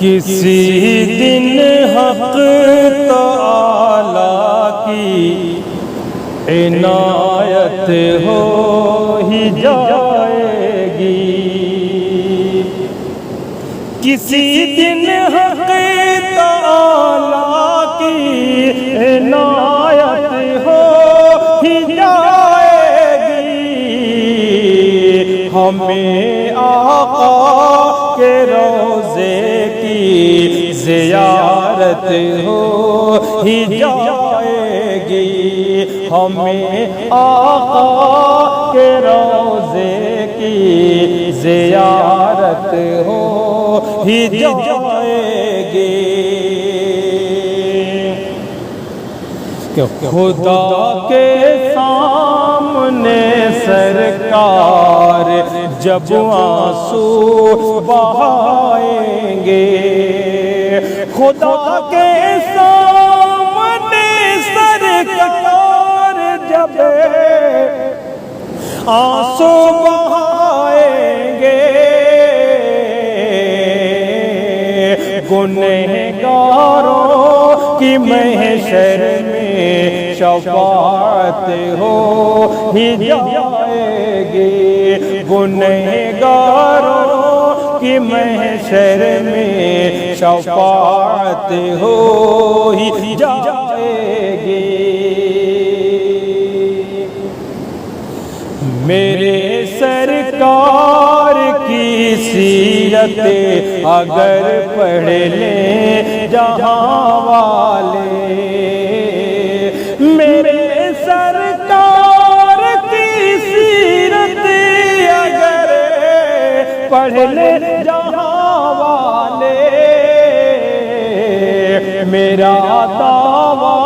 کسی دن حق تعالیٰ کی عنایت ہو ہی جائے گی، کسی دن حق تعالیٰ کی عنایت ہو ہی جائے گی، ہمیں آقا کے روضے کی زیارت ہو ہی جائے گی، ہمیں آقا کے روضے کی زیارت ہو ہی جائے گی، کہ خدا کے سامنے سرکار جب آنسو بہائیں گے، خدا کے سامنے سرکار جب آنسو بہائیں گے، گنہگاروں کی محشر میں شفاعت ہو ہی جائے گی، گنہگاروں کی محشر میں شفاعت ہو ہی جائے گی، میرے سرکار کی سیرت اگر پڑھ لیں جہاں والے، میرے سرکار کی سیرت اگر پڑھ لیں جہاں والے، میرا دعویٰ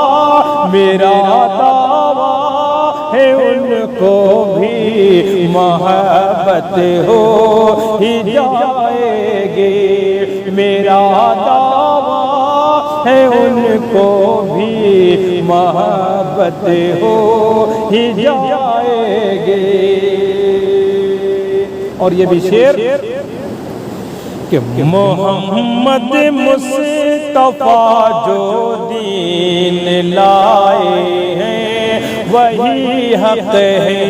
ہے ان کو بھی محبت ہو ہی جائے گی، میرا دعویٰ ہے ان کو بھی محبت ہو ہی جائے گی، اور یہ بھی شعر کہ محمد مصطفیٰ جو دین لائے ہیں وہی حق ہے،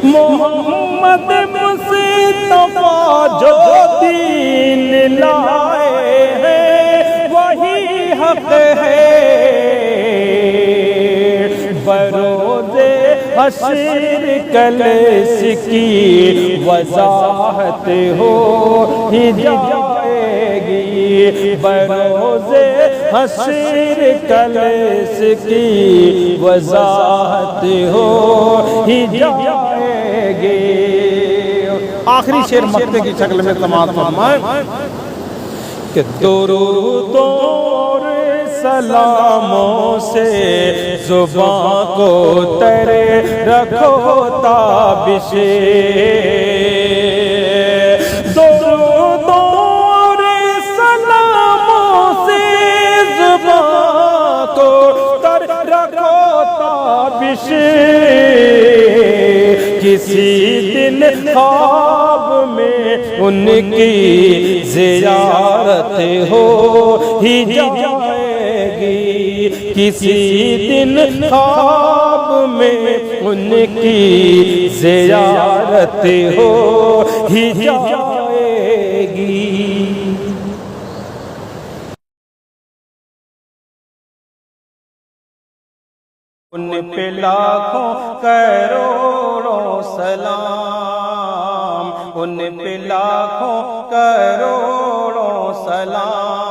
محمد مصطفیٰ جو دین لائے ہیں وہی حق ہے، بروز حشر کل اس کی وضاحت ہو ہی جائے گی، بروز حشر کل اس کی وضاحت ہو ہی جائے گی، آخری شعر مقطع کی شکل میں سماعت فرمائیں کہ درود اور سلاموں سے زباں کو تر رکھو تابش، درود اور سلاموں سے زباں کو تر رکھو تابش، کسی دن خواب میں ان کی زیارت ہو ہی جائے گی، کسی دن خواب میں ان کی زیارت ہو ہی جائے گی۔ ان پہ لاکھوں کروڑوں سلام، ان پہ لاکھوں کروڑوں سلام،